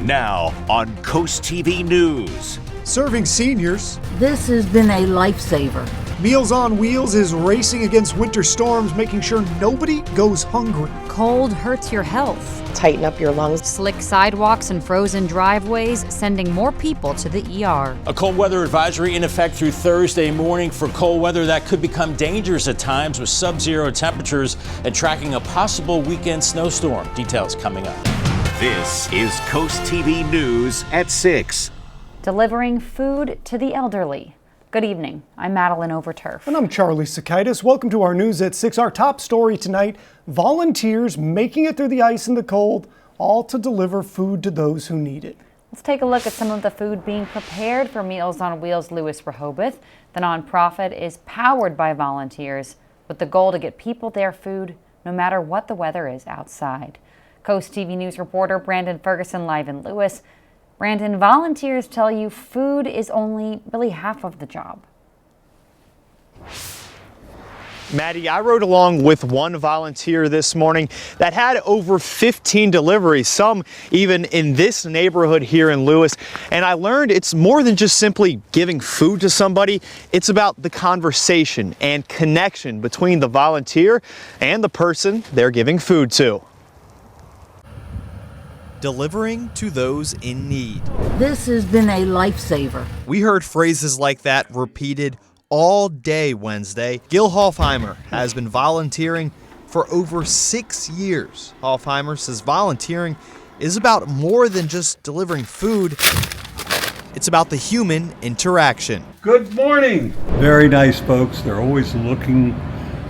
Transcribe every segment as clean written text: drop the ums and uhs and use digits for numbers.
Now on Coast TV News. Serving seniors. This has been a lifesaver. Meals on Wheels is racing against winter storms, making sure nobody goes hungry. Cold hurts your health. Tighten up your lungs. Slick sidewalks and frozen driveways, sending more people to the ER. A cold weather advisory in effect through Thursday morning for cold weather that could become dangerous at times with sub-zero temperatures and tracking a possible weekend snowstorm. Details coming up. This is Coast TV News at 6. Delivering food to the elderly. Good evening. I'm Madeline Overturf. And I'm Charlie Sakaitis. Welcome to our News at 6. Our top story tonight, volunteers making it through the ice and the cold, all to deliver food to those who need it. Let's take a look at some of the food being prepared for Meals on Wheels Lewes-Rehoboth. The nonprofit is powered by volunteers with the goal to get people their food no matter what the weather is outside. Coast TV News reporter Brandon Ferguson live in Lewis. Brandon, volunteers tell you food is only really half of the job. Maddie, I rode along with one volunteer this morning that had over 15 deliveries, some even in this neighborhood here in Lewis. And I learned it's more than just simply giving food to somebody. It's about the conversation and connection between the volunteer and the person they're giving food to. Delivering to those in need. This has been a lifesaver. We heard phrases like that repeated all day Wednesday. Gil Hofheimer has been volunteering for over 6 years. Hofheimer says volunteering is about more than just delivering food. It's about the human interaction. Good morning. Very nice folks. They're always looking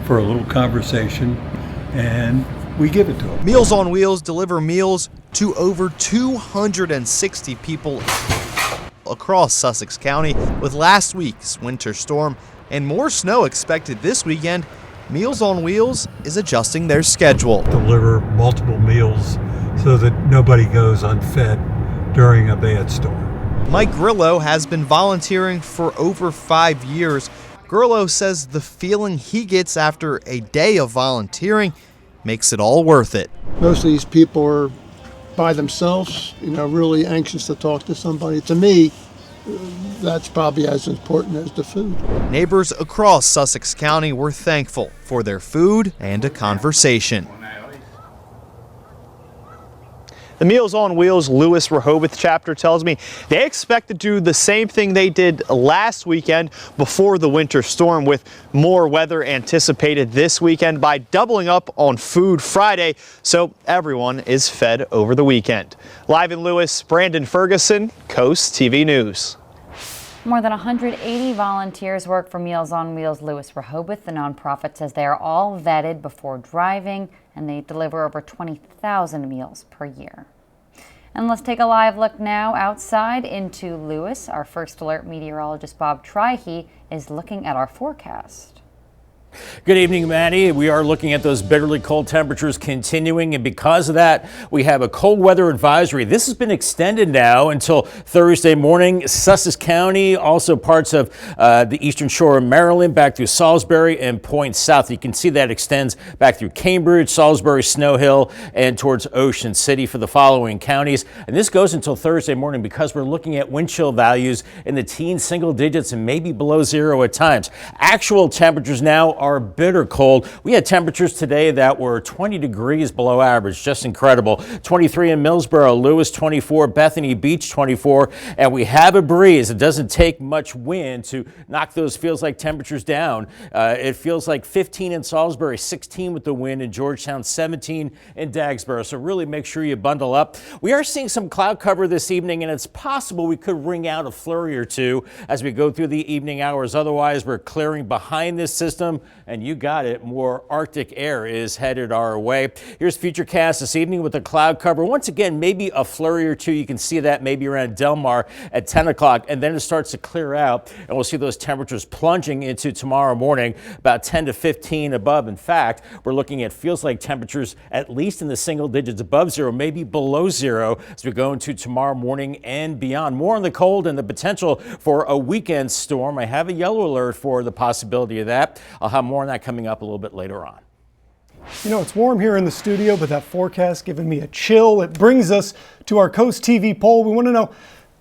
for a little conversation, and we give it to them. Meals on Wheels deliver meals to over 260 people across Sussex County. With last week's winter storm and more snow expected this weekend, Meals on Wheels is adjusting their schedule. Deliver multiple meals so that nobody goes unfed during a bad storm. Mike Grillo has been volunteering for over 5 years. Grillo says the feeling he gets after a day of volunteering makes it all worth it. Most of these people are by themselves, really anxious to talk to somebody. To me, that's probably as important as the food. Neighbors across Sussex County were thankful for their food and a conversation. The Meals on Wheels Lewes-Rehoboth chapter tells me they expect to do the same thing they did last weekend before the winter storm, with more weather anticipated this weekend, by doubling up on Food Friday so everyone is fed over the weekend. Live in Lewis, Brandon Ferguson, Coast TV News. More than 180 volunteers work for Meals on Wheels Lewes-Rehoboth. The nonprofit says they are all vetted before driving, and they deliver over 20,000 meals per year. And let's take a live look now outside into Lewis. Our First Alert meteorologist Bob Trihey is looking at our forecast. Good evening, Maddie. We are looking at those bitterly cold temperatures continuing, and because of that, we have a cold weather advisory. This has been extended now until Thursday morning. Sussex County, also parts of the eastern shore of Maryland, back through Salisbury and points south. You can see that extends back through Cambridge, Salisbury, Snow Hill, and towards Ocean City for the following counties. And this goes until Thursday morning because we're looking at wind chill values in the teen single digits and maybe below zero at times. Actual temperatures now are bitter cold. We had temperatures today that were 20 degrees below average, just incredible. 23 in Millsboro, Lewis 24, Bethany Beach 24, and we have a breeze. It doesn't take much wind to knock those feels like temperatures down. It feels like 15 in Salisbury, 16 with the wind in Georgetown, 17 in Dagsboro. So really make sure you bundle up. We are seeing some cloud cover this evening, and it's possible we could ring out a flurry or two as we go through the evening hours. Otherwise, we're clearing behind this system, and you got it, more Arctic air is headed our way. Here's Futurecast this evening with a cloud cover. Once again, maybe a flurry or two. You can see that maybe around Del Mar at 10 o'clock, and then it starts to clear out, and we'll see those temperatures plunging into tomorrow morning, about 10 to 15 above. In fact, we're looking at feels like temperatures at least in the single digits above zero, maybe below zero as we go into tomorrow morning and beyond. More on the cold and the potential for a weekend storm. I have a yellow alert for the possibility of that. I'll have more on that coming up a little bit later on. You know, it's warm here in the studio, but that forecast giving me a chill. It brings us to our Coast TV poll. We want to know,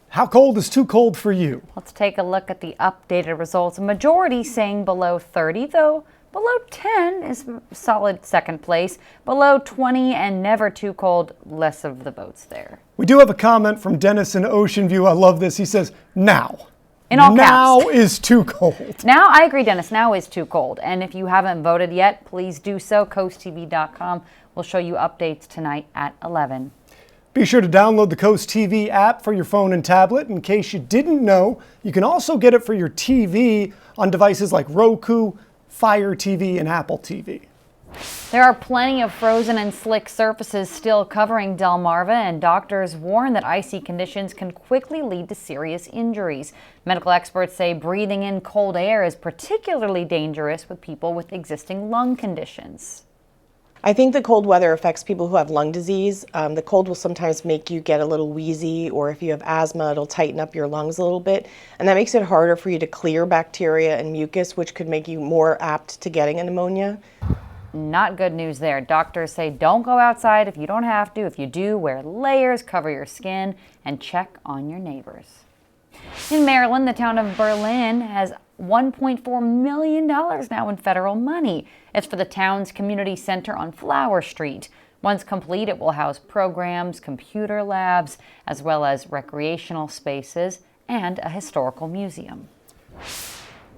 how cold is too cold for you? Let's take a look at the updated results. A majority saying below 30, though below 10 is solid second place. Below 20 and never too cold, less of the votes there. We do have a comment from Dennis in Ocean View. I love this. He says, now. In all caps. Now is too cold. Now, I agree, Dennis. Now is too cold. And if you haven't voted yet, please do so. CoastTV.com will show you updates tonight at 11. Be sure to download the Coast TV app for your phone and tablet. In case you didn't know, you can also get it for your TV on devices like Roku, Fire TV, and Apple TV. There are plenty of frozen and slick surfaces still covering Delmarva, and doctors warn that icy conditions can quickly lead to serious injuries. Medical experts say breathing in cold air is particularly dangerous with people with existing lung conditions. I think the cold weather affects people who have lung disease. The cold will sometimes make you get a little wheezy, or if you have asthma, it'll tighten up your lungs a little bit. And that makes it harder for you to clear bacteria and mucus, which could make you more apt to getting a pneumonia. Not good news there. Doctors say don't go outside if you don't have to. If you do, wear layers, cover your skin, and check on your neighbors. In Maryland, the town of Berlin has $1.4 million now in federal money. It's for the town's community center on Flower Street. Once complete, it will house programs, computer labs, as well as recreational spaces and a historical museum.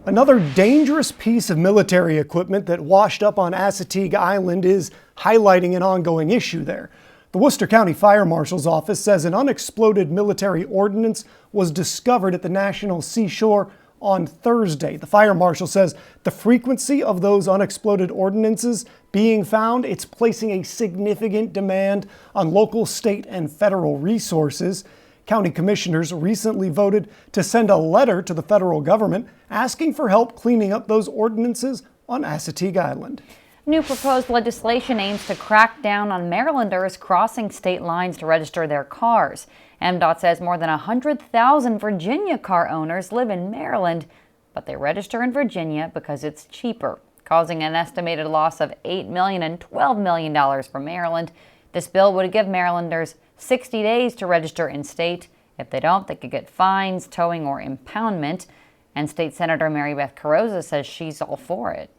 Another dangerous piece of military equipment that washed up on Assateague Island is highlighting an ongoing issue there. The Worcester County Fire Marshal's office says an unexploded military ordnance was discovered at the National Seashore on Thursday. The fire marshal says the frequency of those unexploded ordnances being found, it's placing a significant demand on local, state, and federal resources. County commissioners recently voted to send a letter to the federal government asking for help cleaning up those ordinances on Assateague Island. New proposed legislation aims to crack down on Marylanders crossing state lines to register their cars. MDOT says more than 100,000 Virginia car owners live in Maryland, but they register in Virginia because it's cheaper, causing an estimated loss of $8 million and $12 million for Maryland. This bill would give Marylanders 60 days to register in state. If they don't, they could get fines, towing, or impoundment. And State Senator Mary Beth Carrozza says she's all for it.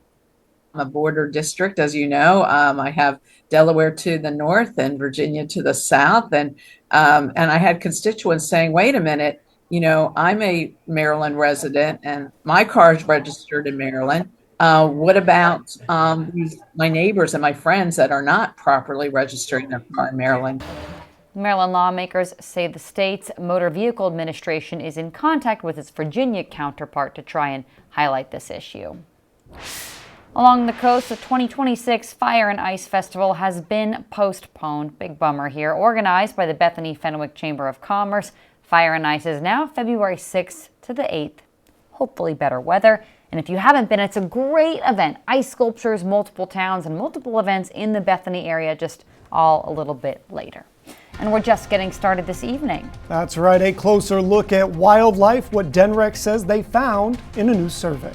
A border district, as you know. I have Delaware to the north and Virginia to the south, and I had constituents saying, "Wait a minute, you know, I'm a Maryland resident and my car is registered in Maryland. What about my neighbors and my friends that are not properly registering their car in Maryland?" Maryland lawmakers say the state's Motor Vehicle Administration is in contact with its Virginia counterpart to try and highlight this issue. Along the coast, the 2026 Fire and Ice Festival has been postponed. Big bummer here. Organized by the Bethany Fenwick Chamber of Commerce, Fire and Ice is now February 6th to the 8th. Hopefully better weather. And if you haven't been, it's a great event. Ice sculptures, multiple towns, and multiple events in the Bethany area, just all a little bit later. And we're just getting started this evening. That's right, a closer look at wildlife, what DNREC says they found in a new survey.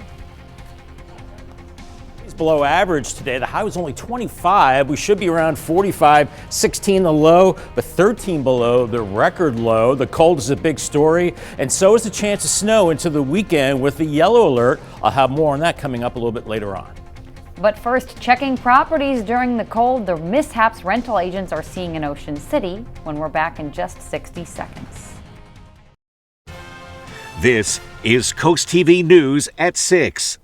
Below average today. The high was only 25. We should be around 45, 16 the low, but 13 below the record low. The cold is a big story, and so is the chance of snow into the weekend with the yellow alert. I'll have more on that coming up a little bit later on. But first, checking properties during the cold, the mishaps rental agents are seeing in Ocean City when we're back in just 60 seconds. This is Coast TV News at 6.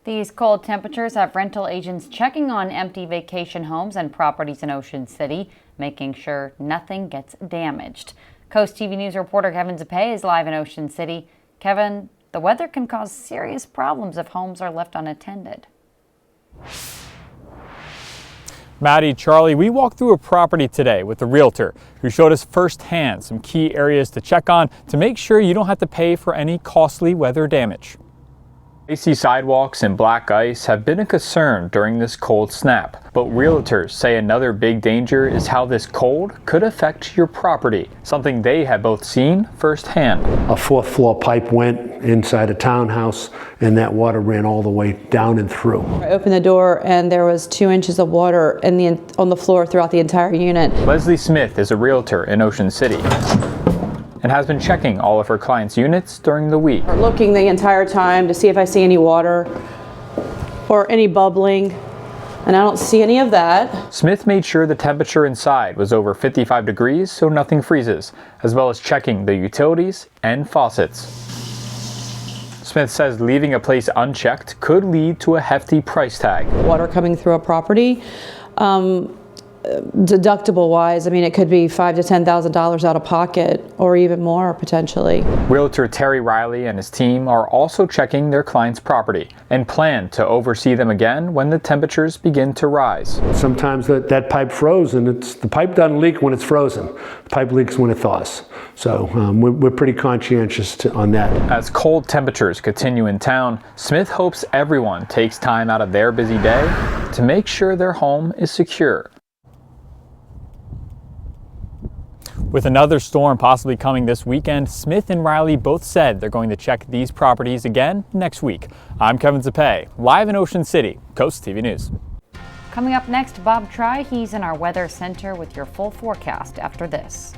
These cold temperatures have rental agents checking on empty vacation homes and properties in Ocean City, making sure nothing gets damaged. Coast TV News reporter Kevin Zappe is live in Ocean City. Kevin, the weather can cause serious problems if homes are left unattended. Maddie, Charlie, we walked through a property today with a realtor who showed us firsthand some key areas to check on to make sure you don't have to pay for any costly weather damage. Icy sidewalks and black ice have been a concern during this cold snap, but realtors say another big danger is how this cold could affect your property, something they have both seen firsthand. A fourth floor pipe went inside a townhouse and that water ran all the way down and through. I opened the door and there was 2 inches of water on the floor throughout the entire unit. Leslie Smith is a realtor in Ocean City and has been checking all of her clients' units during the week. We're looking the entire time to see if I see any water or any bubbling, and I don't see any of that. Smith made sure the temperature inside was over 55 degrees so nothing freezes, as well as checking the utilities and faucets. Smith says leaving a place unchecked could lead to a hefty price tag. Water coming through a property, deductible wise, I mean, it could be $5,000 to $10,000 out of pocket or even more potentially. Realtor Terry Riley and his team are also checking their client's property and plan to oversee them again when the temperatures begin to rise. Sometimes that pipe froze, and the pipe doesn't leak when it's frozen. The pipe leaks when it thaws. So we're pretty conscientious on that. As cold temperatures continue in town, Smith hopes everyone takes time out of their busy day to make sure their home is secure. With another storm possibly coming this weekend, Smith and Riley both said they're going to check these properties again next week. I'm Kevin Zapay, live in Ocean City, Coast TV News. Coming up next, Bob Try. He's in our weather center with your full forecast after this.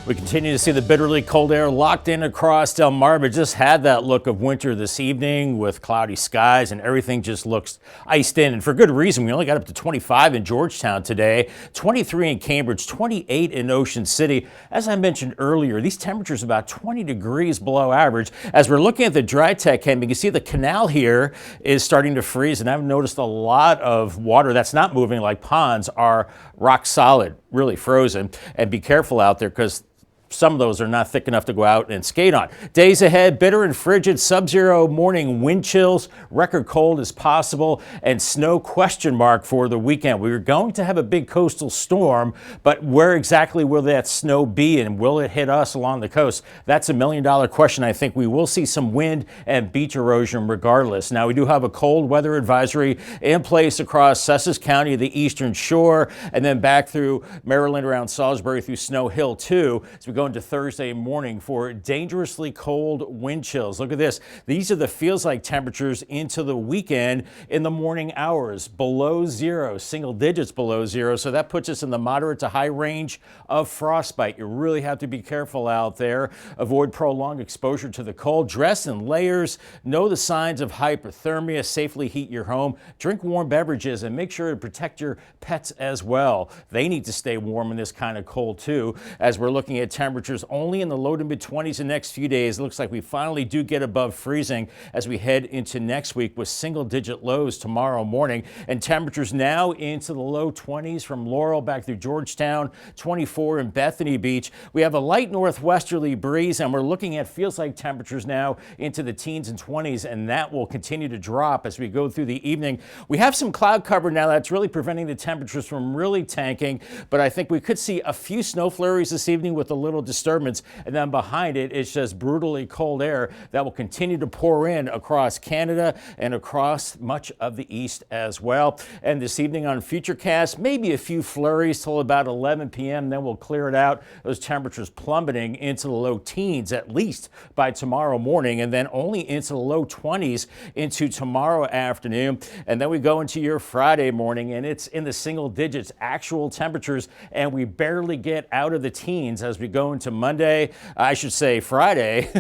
We continue to see the bitterly cold air locked in across Del Mar, but just had that look of winter this evening with cloudy skies and everything just looks iced in. And for good reason. We only got up to 25 in Georgetown today, 23 in Cambridge, 28 in Ocean City. As I mentioned earlier, these temperatures about 20 degrees below average. As we're looking at the dry tech cam, you can see the canal here is starting to freeze, and I've noticed a lot of water that's not moving like ponds are rock solid, really frozen. And be careful out there because some of those are not thick enough to go out and skate on. Days ahead, bitter and frigid, sub-zero morning wind chills, record cold as possible, and snow question mark for the weekend. We are going to have a big coastal storm, but where exactly will that snow be, and will it hit us along the coast? That's $1 million question. I think we will see some wind and beach erosion regardless. Now, we do have a cold weather advisory in place across Sussex County, the eastern shore, and then back through Maryland around Salisbury through Snow Hill too, as we go into Thursday morning for dangerously cold wind chills. Look at this. These are the feels like temperatures into the weekend in the morning hours. Below zero, single digits below zero. So that puts us in the moderate to high range of frostbite. You really have to be careful out there. Avoid prolonged exposure to the cold. Dress in layers. Know the signs of hypothermia. Safely heat your home. Drink warm beverages and make sure to protect your pets as well. They need to stay warm in this kind of cold too. As we're looking at temperatures only in the low to mid 20s the next few days. It looks like we finally do get above freezing as we head into next week with single digit lows tomorrow morning, and temperatures now into the low 20s from Laurel back through Georgetown, 24 in Bethany Beach. We have a light northwesterly breeze, and we're looking at feels like temperatures now into the teens and 20s, and that will continue to drop as we go through the evening. We have some cloud cover now that's really preventing the temperatures from really tanking, but I think we could see a few snow flurries this evening with a little disturbance, and then behind it, it's just brutally cold air that will continue to pour in across Canada and across much of the east as well. And this evening on Futurecast, maybe a few flurries till about 11 p.m. Then we'll clear it out. Those temperatures plummeting into the low teens at least by tomorrow morning, and then only into the low 20s into tomorrow afternoon. And then we go into your Friday morning, and it's in the single digits actual temperatures, and we barely get out of the teens as we go into Monday. I should say Friday.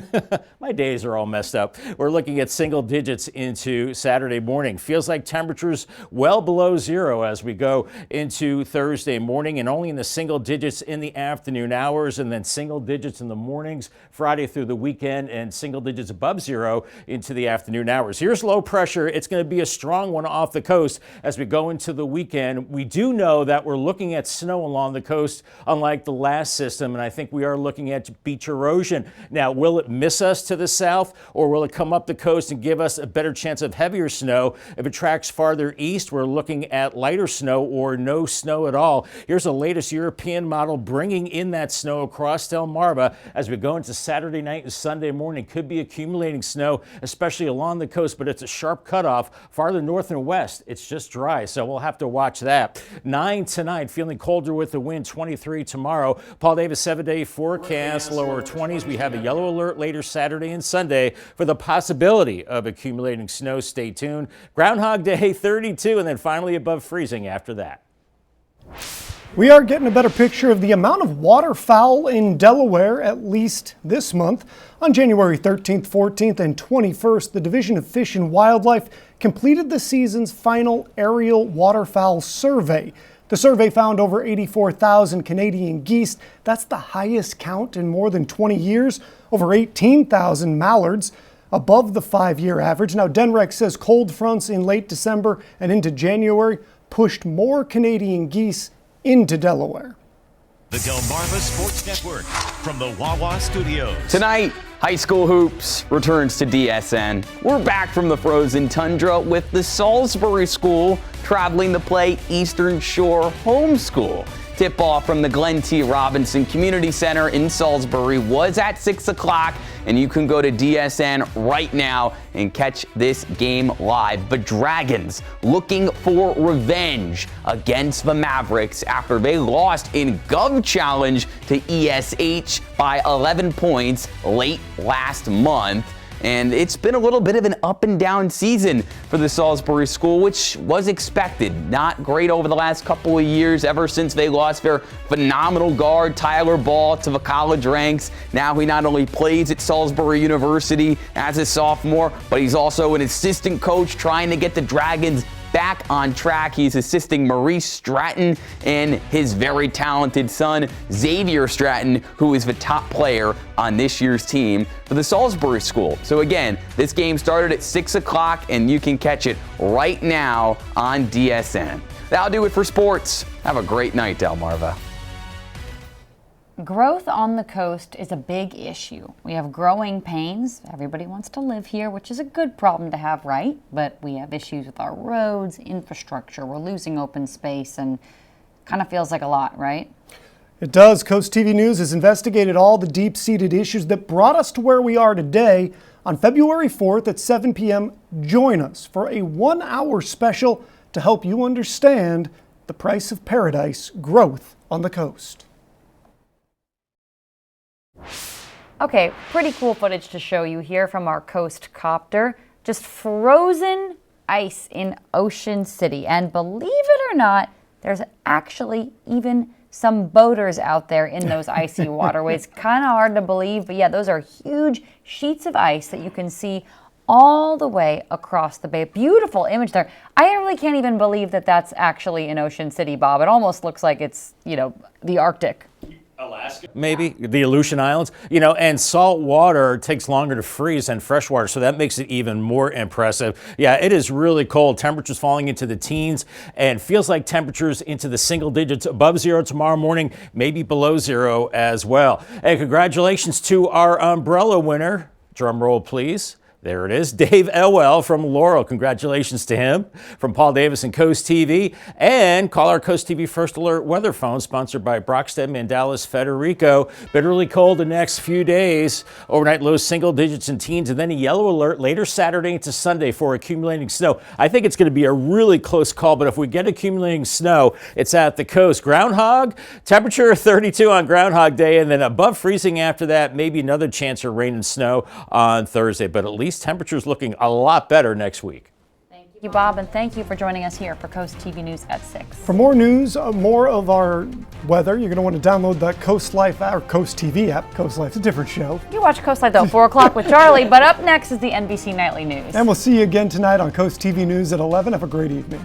My days are all messed up. We're looking at single digits into Saturday morning. Feels like temperatures well below zero as we go into Thursday morning, and only in the single digits in the afternoon hours, and then single digits in the mornings Friday through the weekend, and single digits above zero into the afternoon hours. Here's low pressure. It's going to be a strong one off the coast as we go into the weekend. We do know that we're looking at snow along the coast, unlike the last system, and I think we are looking at beach erosion. Now, will it miss us to the south, or will it come up the coast and give us a better chance of heavier snow? If it tracks farther east, we're looking at lighter snow or no snow at all. Here's the latest European model bringing in that snow across Delmarva as we go into Saturday night and Sunday morning. Could be accumulating snow, especially along the coast, but it's a sharp cutoff. Farther north and west, it's just dry, so we'll have to watch that. 9 tonight, feeling colder with the wind, 23 tomorrow. Paul Davis 7-day forecast, lower 20s. We have a yellow alert later Saturday and Sunday for the possibility of accumulating snow. Stay tuned. Groundhog Day 32, and then finally above freezing after that. We are getting a better picture of the amount of waterfowl in Delaware, at least this month. On January 13th, 14th, and 21st, the Division of Fish and Wildlife completed the season's final aerial waterfowl survey. The survey found over 84,000 Canadian geese. That's the highest count in more than 20 years. Over 18,000 mallards, above the 5-year average. Now, DNREC says cold fronts in late December and into January pushed more Canadian geese into Delaware. The Delmarva Sports Network from the Wawa Studios. Tonight, high school hoops returns to DSN. We're back from the frozen tundra with the Salisbury School traveling to play Eastern Shore Homeschool. Tip-off from the Glenn T. Robinson Community Center in Salisbury was at 6 o'clock, and you can go to DSN right now and catch this game live. The Dragons looking for revenge against the Mavericks after they lost in Gov Challenge to ESH by 11 points late last month. And it's been a little bit of an up and down season for the Salisbury School, which was expected. Not great over the last couple of years, ever since they lost their phenomenal guard, Tyler Ball, to the college ranks. Now he not only plays at Salisbury University as a sophomore, but he's also an assistant coach trying to get the Dragons back on track. He's assisting Maurice Stratton and his very talented son, Xavier Stratton, who is the top player on this year's team for the Salisbury School. So again, this game started at 6 o'clock, and you can catch it right now on DSN. That'll do it for sports. Have a great night, Delmarva. Growth on the coast is a big issue. We have growing pains. Everybody wants to live here, which is a good problem to have, right? But we have issues with our roads, infrastructure. We're losing open space, and kind of feels like a lot, right? It does. Coast TV News has investigated all the deep-seated issues that brought us to where we are today. On February 4th at 7 p.m., join us for a 1-hour special to help you understand the price of paradise growth on the coast. Okay, pretty cool footage to show you here from our coast copter. Just frozen ice in Ocean City. And believe it or not, there's actually even some boaters out there in those icy waterways. Kind of hard to believe, but yeah, those are huge sheets of ice that you can see all the way across the bay. Beautiful image there. I really can't even believe that that's actually in Ocean City, Bob. It almost looks like it's, you know, the Arctic. Alaska, maybe, the Aleutian Islands, you know, and salt water takes longer to freeze than fresh water, so that makes it even more impressive. Yeah, it is really cold. Temperatures falling into the teens, and feels like temperatures into the single digits, above zero tomorrow morning, maybe below zero as well. And congratulations to our umbrella winner. Drum roll, please. There it is, Dave Elwell from Laurel. Congratulations to him. From Paul Davis and Coast TV. And call our Coast TV First Alert weather phone, sponsored by Brockstead, Mandalis, Federico. Bitterly cold the next few days. Overnight lows single digits and teens, and then a yellow alert later Saturday into Sunday for accumulating snow. I think it's going to be a really close call, but if we get accumulating snow, it's at the coast. Groundhog, temperature 32 on Groundhog Day, and then above freezing after that. Maybe another chance of rain and snow on Thursday, but at least temperatures looking a lot better next week. Thank you, Bob, and thank you for joining us here for Coast TV News at 6. For more news, more of our weather, you're going to want to download the Coast Life or Coast TV app. Coast Life's a different show. You watch Coast Life though, 4 o'clock with Charlie, but up next is the NBC Nightly News. And we'll see you again tonight on Coast TV News at 11. Have a great evening.